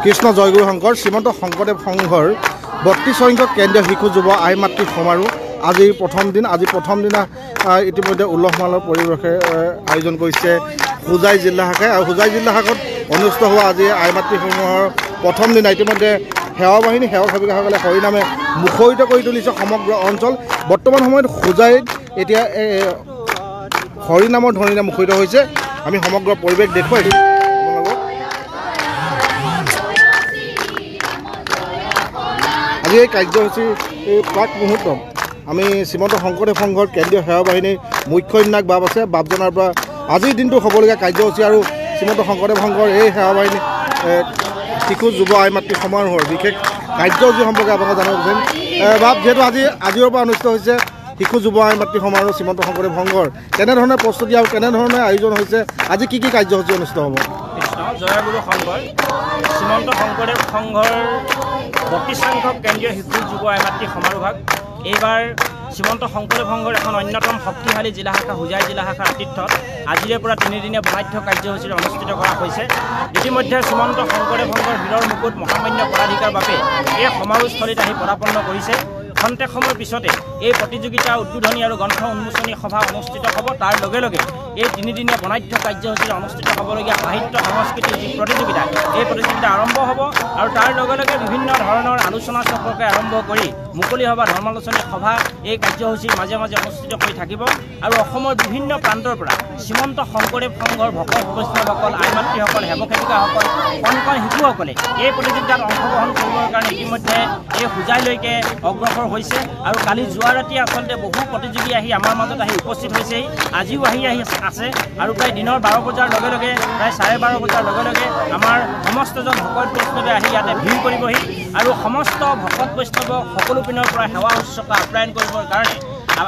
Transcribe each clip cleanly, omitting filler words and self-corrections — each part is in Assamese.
কৃষ্ণ জয়গুৰু শংকৰ শ্ৰীমন্ত শংকৰদেৱ সংঘৰ ৩২ সংখ্যক কেন্দ্ৰীয় শিশু যুৱ আই মাতৃ সমাৰোহ আজি প্ৰথম দিনা ইতিমধ্যে উল্লাস মালৰ পৰিৱেশে আয়োজন কৰিছে হোজাই জিলা শাখাই আৰু হোজাই জিলা শাখাত অনুষ্ঠিত হোৱা আজি আই মাতৃসমূহৰ প্ৰথম দিনা ইতিমধ্যে সেৱা বাহিনী সেৱক সেৱিকাসকলে হৰিনামে মুখৰিত কৰি তুলিছে সমগ্ৰ অঞ্চল। বৰ্তমান সময়ত হোজাইত এতিয়া হৰিনামৰ ধ্বনিৰে মুখৰিত হৈছে। আমি সমগ্ৰ পৰিৱেশ দেখুৱাইছোঁ। আজি এই কাৰ্যসূচীৰ প্ৰাক মুহূৰ্তত আমি শ্ৰীমন্ত শংকৰদেৱ সংঘৰ কেন্দ্ৰীয় সেৱা বাহিনীৰ মুখ্য নিৰ্ণায়ক বাপ আছে বাপজনাৰ পৰা আজিৰ দিনটো হ'বলগীয়া কাৰ্যসূচী আৰু শ্ৰীমন্ত শংকৰদেৱ সংঘৰ এই সেৱা বাহিনী শিশু যুৱ আই মাতৃ সমাৰোহৰ বিশেষ কাৰ্যসূচী সম্পৰ্কে আপোনালোকে জানিব বিচাৰিম। বাপ, যিহেতু আজিৰ পৰা অনুষ্ঠিত হৈছে শিশু যুৱ আই মাতৃ সমাৰোহ শ্ৰীমন্ত শংকৰদেৱ সংঘৰ, কেনেধৰণে প্ৰস্তুতি আৰু কেনেধৰণে আয়োজন হৈছে, আজি কি কাৰ্যসূচী অনুষ্ঠিত হ'ব? জয়গুৰু সংঘৰ শ্ৰীমন্ত শংকৰদেৱ সংঘৰ ৩২ সংখ্যক কেন্দ্ৰীয় শিশু যুৱ আই মাতৃ সমাৰোহভাগ এইবাৰ শ্ৰীমন্ত শংকৰদেৱ সংঘৰ এখন অন্যতম শক্তিশালী জিলা শাখা হোজাই জিলা শাখাৰ আতিথ্যত আজিৰে পৰা ৩ দিনীয়া বৰ্ণাঢ্য কাৰ্যসূচীৰে অনুষ্ঠিত কৰা হৈছে। ইতিমধ্যে শ্ৰীমন্ত শংকৰদেৱ সংঘৰ হীৰৰ মুকুট মহামান্য পদাধিকাৰ বাবে এই সমাৰোহস্থলীত আহি পদাৰ্পণ কৰিছে। খন্তেক সময়ৰ পিছতে এই প্ৰতিযোগিতা উদ্বোধনী আৰু গ্ৰন্থ উন্মোচনী সভা অনুষ্ঠিত হ'ব। তাৰ লগে লগে এই 3 দিনীয়া বৰ্ণাঢ্য কাৰ্যসূচীৰে অনুষ্ঠিত হ'বলগীয়া সাহিত্য সংস্কৃতিৰ যি প্ৰতিযোগিতা, এই প্ৰতিযোগিতা আৰম্ভ হ'ব আৰু তাৰ লগে লগে বিভিন্ন ধৰণৰ আলোচনা চক্ৰকে আৰম্ভ কৰি মুকলি সভা ধৰ্মালোচনী সভা এই কাৰ্যসূচীৰ মাজে মাজে অনুষ্ঠিত কৰি থাকিব। আৰু অসমৰ বিভিন্ন প্ৰান্তৰ পৰা শ্ৰীমন্ত শংকৰদেৱ সংঘৰ ভকত বৈষ্ণৱসকল, আই মাতৃসকল, সেৱক সেৱিকাসকল, কণ কণ শিশুসকলে এই প্ৰতিযোগিতাত অংশগ্ৰহণ কৰিবৰ কাৰণে ইতিমধ্যে এই হোজাইলৈকে অগ্ৰসৰ হৈছে। আৰু কালি যোৱা ৰাতি আচলতে বহু প্ৰতিযোগী আহি আমাৰ মাজত আহি উপস্থিত হৈছেহি, আজিও আহি আছে আৰু প্ৰায় দিনৰ 12 বজাৰ লগে লগে প্ৰায় 12:30 বজাৰ লগে লগে আমাৰ সমস্তজন ভকত বৈষ্ণৱে আহি ইয়াতে ভিৰ কৰিবহি আৰু সমস্ত ভকত বৈষ্ণৱক সকলো পিনৰ পৰা সেৱা শুশ্ৰূষা আপ্যায়ন কৰিবৰ কাৰণে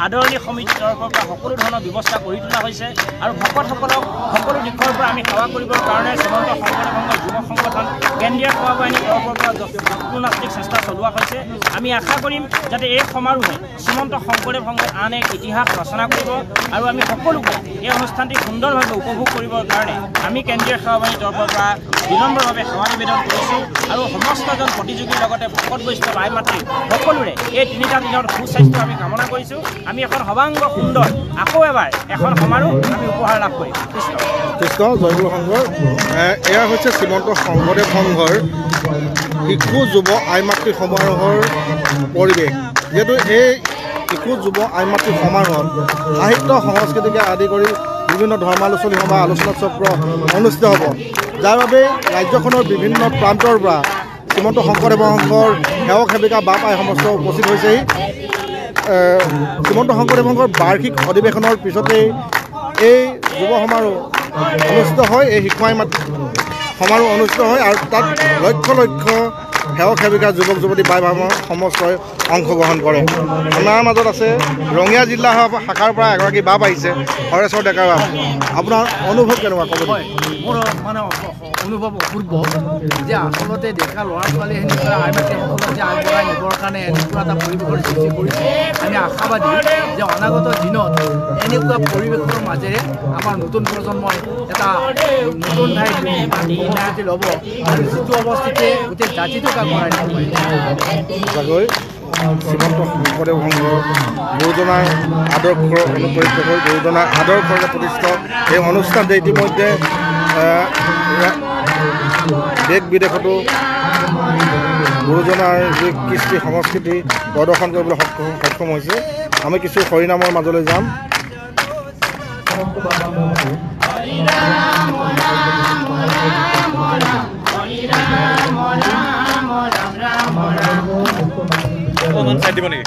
আদৰণি সমিতিৰ তৰফৰ পৰা সকলো ধৰণৰ ব্যৱস্থা কৰি তোলা হৈছে। আৰু ভকতসকলক সকলো দিশৰ পৰা আমি সেৱা কৰিবৰ কাৰণে শ্ৰীমন্ত শংকৰদেৱ সংঘৰ যুৱ সংগঠন কেন্দ্ৰীয় সেৱা বাহিনীৰ তৰফৰ পৰা যৎপৰোনাস্তিক চেষ্টা চলোৱা হৈছে। আমি আশা কৰিম যাতে এই সমাৰোহে শ্ৰীমন্ত শংকৰদেৱ সংঘৰ আন এক ইতিহাস ৰচনা কৰিব আৰু আমি সকলোকে এই অনুষ্ঠানটি সুন্দৰভাৱে উপভোগ কৰিবৰ কাৰণে আমি কেন্দ্ৰীয় সেৱা বাহিনীৰ তৰফৰ পৰা বিনম্ৰভাৱে সেৱা নিবেদন কৰিছোঁ। আৰু সমস্তজন প্ৰতিযোগীৰ লগতে ভকত বৈষ্ণৱ আই মাতৃ সকলোৰে এই 3টা দিনৰ সুস্বাস্থ্য আমি কামনা কৰিছোঁ। আমি এখন সৰ্বাংগ সুন্দৰ আকৌ এবাৰ এখন সমাৰোহ আমি উপহাৰ লাভ কৰিম। কৃষ্ণ জয়গুৰু সংঘৰ এয়া হৈছে শ্ৰীমন্ত শংকৰদেৱ সংঘৰ শিশু যুৱ আই মাতৃ সমাৰোহৰ পৰিৱেশ। যিহেতু এই শিশু যুৱ আই মাতৃ সমাৰোহত সাহিত্য সংস্কৃতিকে আদি কৰি বিভিন্ন ধৰ্মালোচনী সভা আলোচনা চক্ৰ অনুষ্ঠিত হ'ব, যাৰ বাবে ৰাজ্যখনৰ বিভিন্ন প্ৰান্তৰ পৰা শ্ৰীমন্ত শংকৰদেৱ সংঘৰ সেৱক সেৱিকা বাপ আই সমস্ত উপস্থিত হৈছেহি। শ্ৰীমন্ত শংকৰদেৱ সংঘৰ বাৰ্ষিক অধিৱেশনৰ পিছতেই এই যুৱ সমাৰোহ অনুষ্ঠিত হয়, এই শিশু আই মাতৃ সমাৰোহ অনুষ্ঠিত হয় আৰু তাত লক্ষ লক্ষ সেৱক সেৱিকা যুৱক যুৱতী বাই সমস্তই অংশগ্ৰহণ কৰে। আমাৰ মাজত আছে ৰঙিয়া জিলা শাখাৰ পৰা এগৰাকী বাপ আহিছে, হৰেশ্বৰ ডেকা বাপ। আপোনাৰ অনুভৱ কেনেকুৱা ক'ব? মোৰ মানে অনুভৱ অপূৰ্ব যে আচলতে ডেকা ল'ৰা ছোৱালীখিনিৰ পৰা আই মাতৃসকলক যে আগবঢ়াই নিবৰ কাৰণে এনেকুৱা এটা পৰিৱেশৰ সৃষ্টি কৰিছে। আমি আশাবাদী যে অনাগত দিনত এনেকুৱা পৰিৱেশৰ মাজেৰে আমাৰ নতুন প্ৰজন্মই এটা নতুন ঠাইত অৱস্থিতি ল'ব আৰু যিটো অৱস্থিতিয়ে গোটেই জাতিটোক আগবঢ়াই নিব পাৰিব। শ্ৰীমন্ত শংকৰদেৱ সংঘৰ গুৰুজনাৰ আদৰ্শৰ অনুপ্ৰেৰিত হৈ গুৰুজনাৰ আদৰ্শৰে প্ৰতিষ্ঠিত এই অনুষ্ঠানতে ইতিমধ্যে দেশ বিদেশতো গুৰুজনাৰ যি কৃষ্টি সংস্কৃতি প্ৰদৰ্শন কৰিবলৈ সক্ষম হৈছে। আমি কিছু হৰিনামৰ মাজলৈ যাম। অকণমান চাই দিব নেকি?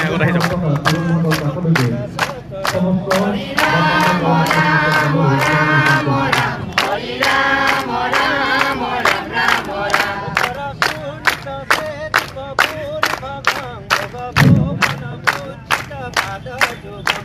আগত আহি যাব।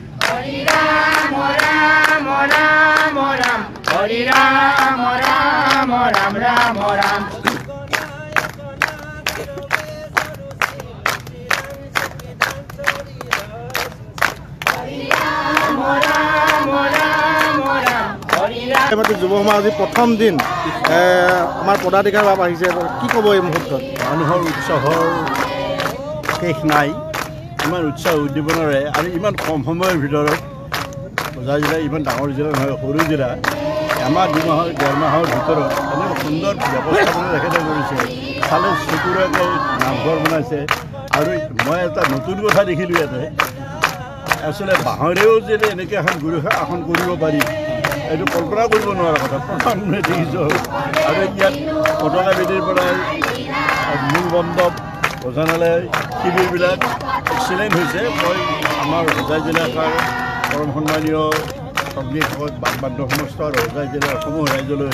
Hare Rama Rama Rama Rama Hare Rama Rama Rama Rama Rama যুৱ সমাৰোহ আজি প্ৰথম দিন আমাৰ পদাধিকাৰী বাব আহিছে কি ক'ব এই মুহূৰ্তত মানুহৰ উৎসাহৰ শেষ নাই ইমান উৎসাহ উদ্দীপনাৰে আৰু ইমান কম সময়ৰ ভিতৰত হোজাই জিলা ইমান ডাঙৰ জিলা নহয় সৰু জিলা এমাহ 2 মাহৰ 1.5 মাহৰ ভিতৰত এনে সুন্দৰ ব্যৱস্থাপনা তেখেতে কৰিছে চালে চকুৰাকৈ নামঘৰ বনাইছে আৰু মই এটা নতুন কথা দেখিলোঁ ইয়াতে আচলতে বাঁহৰেও যদি এনেকৈ এখন গুৰু আসন কৰিব পাৰি এইটো কল্পনা কৰিব নোৱাৰা কথা প্ৰথমে দেখিছোঁ আৰু ইয়াত পতাকা বেদীৰ পৰা মূল মণ্ডপ ভোজনালয় শিবিৰবিলাক এক্সিলেণ্ট হৈছে মই আমাৰ হোজাই জিলাৰ পৰম সন্মানীয় সন্মিলনত বান্ধৱ সমস্ত আৰু হোজাই জিলাৰ সমূহ ৰাইজলৈ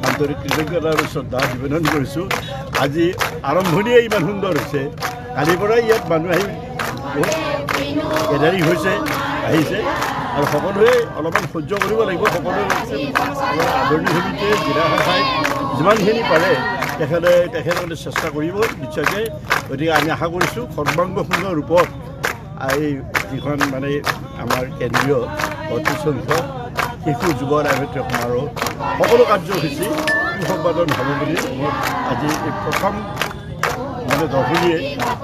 আন্তৰিক কৃতজ্ঞতা আৰু শ্ৰদ্ধা নিবেদন কৰিছোঁ আজি আৰম্ভণিয়ে ইমান সুন্দৰ হৈছে কালিৰ পৰাই ইয়াত মানুহ আহি বহুত গেদাৰিং হৈছে আহিছে আৰু সকলোৱে অলপমান সহ্য কৰিব লাগিব সকলোৱে আদৰণি সমিতিয়ে জিলা শাখাই যিমানখিনি পাৰে তেখেতসকলে চেষ্টা কৰিব নিশ্চয়কৈ গতিকে আমি আশা কৰিছোঁ সৰ্বাংগ সুন্দৰ ৰূপত এই যিখন মানে আমাৰ কেন্দ্ৰীয় 32 সংখ্যক শিশু যুৱ ৰাজনৈতিক সমাৰোহ সকলো কাৰ্যসূচী সুসম্পাদন হ'ব বুলি মোৰ আজি এই প্ৰথম মানে দৰ্শনীয়ে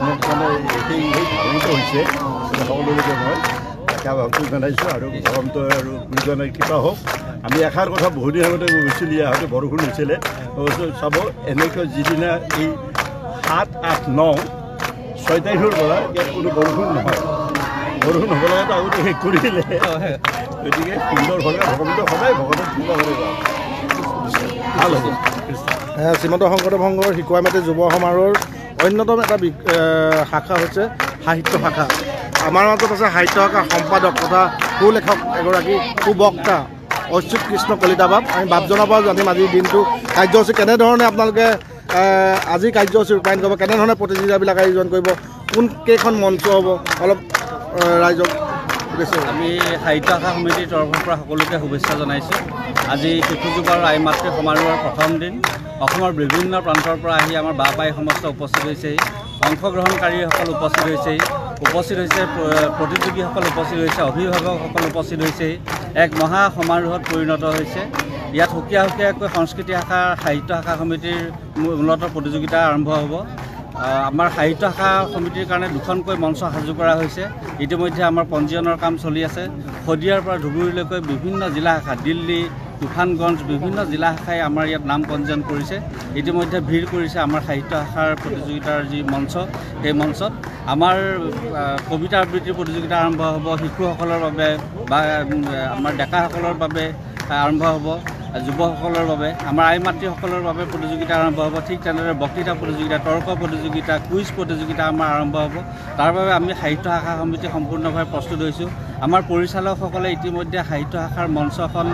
মোক মানে সেই ধাৰণিত হৈছে সকলোলৈকে মই ভাবটো জনাইছোঁ আৰু ভগৱন্ত আৰু গুৰুজনাৰ কৃপা হওক আমি এষাৰ কথা বহুদিন আগতে মই গৈছিলোঁ ইয়াতে বৰষুণ হৈছিলে চাব এনেকৈ যিদিনা এই 7, 8, 9, 6 তাৰিখৰ পৰা ইয়াত কোনো বৰষুণ নহয় বৰষুণ হ'ব লগাটো আগতে শেষ কৰি দিলে গতিকে সুন্দৰভাৱে ভগৱন্ত সদায় ভগৱানক কৃপা কৰিব ভাল হ'ব শ্ৰীমন্ত শংকৰদেৱ সংঘৰ শিকোৱা মাটি যুৱ সমাৰোহৰ অন্যতম এটা শাখা হৈছে সাহিত্য শাখা আমাৰ মাজত আছে সাহিত্য শাখাৰ সম্পাদক তথা সুলেখক এগৰাকী সুবক্তা অচ্যুত কৃষ্ণ কলিতা বাব আমি বাপজনৰ পৰা জানিম আজিৰ দিনটো কাৰ্যসূচী কেনেধৰণে আপোনালোকে আজি কাৰ্যসূচী ৰূপায়ণ কৰিব কেনেধৰণে প্ৰতিযোগিতাবিলাক আয়োজন কৰিব কোন কেইখন মঞ্চ হ'ব অলপ ৰাইজক আমি সাহিত্য শাখা সমিতিৰ তৰফৰ পৰা সকলোকে শুভেচ্ছা জনাইছোঁ আজি শিশু যুৱ আৰু আই মাতৃ সমাৰোহৰ প্ৰথম দিন অসমৰ বিভিন্ন প্ৰান্তৰ পৰা আহি আমাৰ বা পাই সমস্ত উপস্থিত হৈছেহি অংশগ্ৰহণকাৰীসকল উপস্থিত হৈছেহি প্ৰতিযোগীসকল উপস্থিত হৈছে অভিভাৱকসকল উপস্থিত হৈছেহি এক মহা সমাৰোহত পৰিণত হৈছে ইয়াত সুকীয়া সুকীয়াকৈ সংস্কৃতি শাখা সাহিত্য শাখা সমিতিৰ মূলত প্ৰতিযোগিতা আৰম্ভ হ'ব আমাৰ সাহিত্য শাখা সমিতিৰ কাৰণে 2খনকৈ মঞ্চ সাজু কৰা হৈছে ইতিমধ্যে আমাৰ পঞ্জীয়নৰ কাম চলি আছে শদিয়াৰ পৰা ধুবুৰীলৈকৈ বিভিন্ন জিলা শাখা দিল্লী তুফানগঞ্জ বিভিন্ন জিলা শাখাই আমাৰ ইয়াত নাম পঞ্জীয়ন কৰিছে ইতিমধ্যে ভিৰ কৰিছে আমাৰ সাহিত্য শাখাৰ প্ৰতিযোগিতাৰ যি মঞ্চ সেই মঞ্চত আমাৰ কবিতা আবৃত্তিৰ প্ৰতিযোগিতা আৰম্ভ হ'ব শিশুসকলৰ বাবে বা আমাৰ ডেকাসকলৰ বাবে আৰম্ভ হ'ব যুৱসকলৰ বাবে আমাৰ আই মাতৃসকলৰ বাবে প্ৰতিযোগিতা আৰম্ভ হ'ব ঠিক তেনেদৰে বক্তৃতা প্ৰতিযোগিতা তৰ্ক প্ৰতিযোগিতা কুইজ প্ৰতিযোগিতা আমাৰ আৰম্ভ হ'ব তাৰ বাবে আমি সাহিত্য শাখা সমিতি সম্পূৰ্ণভাৱে প্ৰস্তুত হৈছোঁ আমাৰ পৰিচালকসকলে ইতিমধ্যে সাহিত্য শাখাৰ মঞ্চখন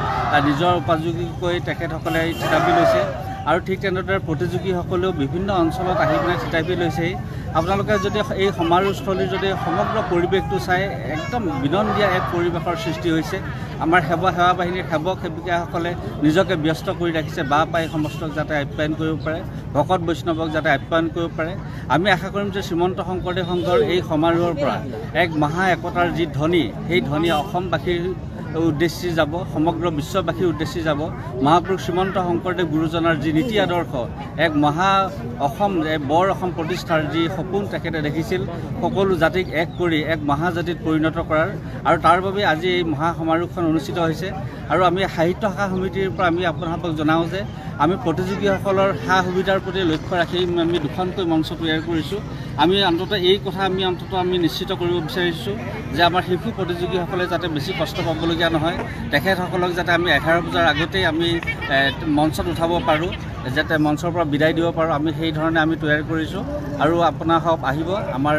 নিজৰ উপযোগীকৈ তেখেতসকলে থিতাপি লৈছে আৰু ঠিক তেনেদৰে প্ৰতিযোগীসকলেও বিভিন্ন অঞ্চলত আহি পিনে থিতাপি লৈছেহি আপোনালোকে যদি এই সমাৰোহস্থলীৰ যদি সমগ্ৰ পৰিৱেশটো চাই একদম বিনন্দীয়া এক পৰিৱেশৰ সৃষ্টি হৈছে আমাৰ সেৱা বাহিনীৰ সেৱক সেৱিকাসকলে নিজকে ব্যস্ত কৰি ৰাখিছে বা পাই সমস্তক যাতে আপ্যায়ন কৰিব পাৰে ভকত বৈষ্ণৱক যাতে আপ্যায়ন কৰিব পাৰে আমি আশা কৰিম যে শ্ৰীমন্ত শংকৰদেৱ সংঘৰ এই সমাৰোহৰ পৰা এক মহা একতাৰ যি ধ্বনি সেই ধ্বনি অসমবাসীৰ উদ্দেশ্যে যাব সমগ্ৰ বিশ্ববাসীৰ উদ্দেশ্যে যাব মহাপুৰুষ শ্ৰীমন্ত শংকৰদেৱ গুৰুজনাৰ যি নীতি আদৰ্শ এক মহা অসম বৰ অসম প্ৰতিষ্ঠাৰ যি সপোন তেখেতে দেখিছিল সকলো জাতিক এক কৰি এক মহাজাতিত পৰিণত কৰাৰ আৰু তাৰ বাবে আজি এই মহা সমাৰোহখন অনুষ্ঠিত হৈছে আৰু আমি সাহিত্য শাখা সমিতিৰ পৰা আমি আপোনালোকক জনাওঁ যে আমি প্ৰতিযোগীসকলৰ সা সুবিধাৰ প্ৰতি লক্ষ্য ৰাখি আমি 2খনকৈ মঞ্চ তৈয়াৰ কৰিছোঁ আমি এই কথা আমি নিশ্চিত কৰিব বিচাৰিছোঁ যে আমাৰ শিশু প্ৰতিযোগীসকলে যাতে বেছি কষ্ট পাবলগীয়া নহয় তেখেতসকলক যাতে আমি 11 বজাৰ আগতেই আমি মঞ্চত উঠাব পাৰোঁ যাতে মঞ্চৰ পৰা বিদায় দিব পাৰোঁ আমি সেই ধৰণে আমি তৈয়াৰ কৰিছোঁ আৰু আপোনালোক আহিব আমাৰ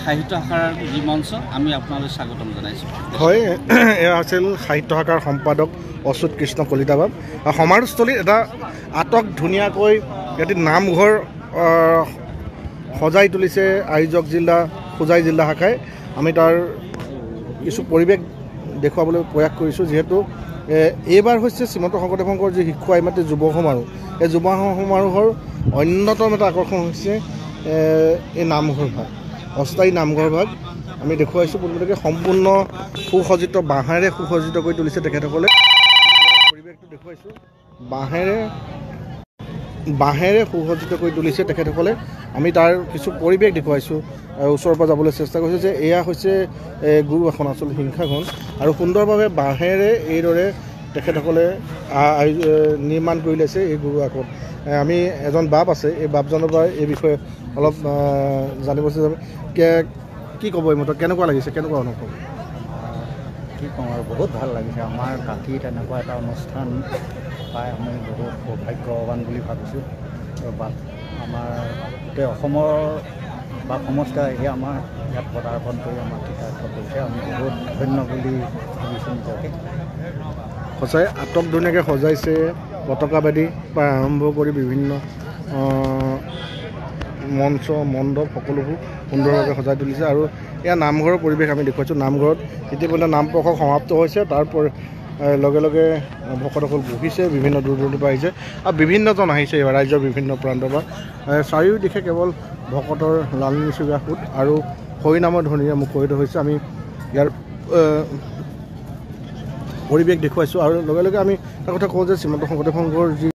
সাহিত্য শাখাৰ যি মঞ্চ আমি আপোনালোক স্বাগতম জনাইছোঁ হয় এয়া আছিল সাহিত্য শাখাৰ সম্পাদক অচ্যুত কৃষ্ণ কলিতা বাব সমাৰোহস্থলীত এটা আটক ধুনীয়াকৈ এটি নামঘৰ সজাই তুলিছে আয়োজক জিলা হোজাই জিলা শাখাই আমি তাৰ কিছু পৰিৱেশ দেখুৱাবলৈ প্ৰয়াস কৰিছোঁ যিহেতু এইবাৰ হৈছে শ্ৰীমন্ত শংকৰদেৱ সংঘৰ যি শিশু আই মাতৃ যুৱ সমাৰোহ এই যুৱ সমাৰোহৰ অন্যতম এটা আকৰ্ষণ হৈছে এই নামঘৰ ভাগ অস্থায়ী নামঘৰ ভাগ আমি দেখুৱাইছোঁ পোনপটীয়াকৈ সম্পূৰ্ণ সুসজ্জিত বাঁহেৰে সুসজ্জিত কৰি তুলিছে তেখেতসকলে পৰিৱেশটো দেখুৱাইছোঁ বাঁহেৰে সুসজ্জিত কৰি তুলিছে তেখেতসকলে। আমি তাৰ কিছু পৰিৱেশ দেখুৱাইছোঁ, ওচৰৰ পৰা যাবলৈ চেষ্টা কৰিছোঁ যে এয়া হৈছে গুৰু আসন, আচলতে হিংসাসন, আৰু সুন্দৰভাৱে বাঁহেৰে এইদৰে তেখেতসকলে নিৰ্মাণ কৰি লৈছে এই গুৰু আসন। আমি এজন বাপ আছে, এই বাপজনৰ পৰা এই বিষয়ে অলপ জানিব বিচাৰিছোঁ। কি ক'ব এই মতে, কেনেকুৱা লাগিছে, কেনেকুৱা অনুভৱ? কি ক'ম আৰু বহুত ভাল লাগিছে। আমাৰ কাঠিত এনেকুৱা এটা অনুষ্ঠান পাই আমি বহুত সৌভাগ্যৱান বুলি ভাবিছোঁ। আমাৰ গোটেই অসমৰ বা সমস্ত আহি আমাৰ ইয়াত পদাৰ্পণ কৰি আমাৰ কৃতাৰ্থ কৰিছে। আমি বহুত ধন্য বুলি ভাবিছোঁ নিজকে। সঁচাই আটক ধুনীয়াকৈ সজাইছে, পতাকাবাদী পৰা আৰম্ভ কৰি বিভিন্ন মঞ্চ মণ্ডপ সকলোবোৰ সুন্দৰভাৱে সজাই তুলিছে। আৰু এয়া নামঘৰৰ পৰিৱেশ আমি দেখুৱাইছোঁ। নামঘৰত ইতিমধ্যে নাম প্ৰসংগ সমাপ্ত হৈছে, তাৰ লগে লগে ভকতসকল বহিছে, বিভিন্ন দূৰ দূৰণিৰ পৰা আহিছে আৰু বিভিন্নজন আহিছে এইবাৰ ৰাজ্যৰ বিভিন্ন প্ৰান্তৰ পৰা। চাৰিওদিশে কেৱল ভকতৰ লালনী চুগা সোঁত আৰু হৰিনামৰ ধ্বনিৰে মুখৰিত হৈছে। আমি ইয়াৰ পৰিৱেশ দেখুৱাইছোঁ আৰু লগে লগে আমি এটা কথা কওঁ যে শ্ৰীমন্ত শংকৰদেৱ সংঘৰ যি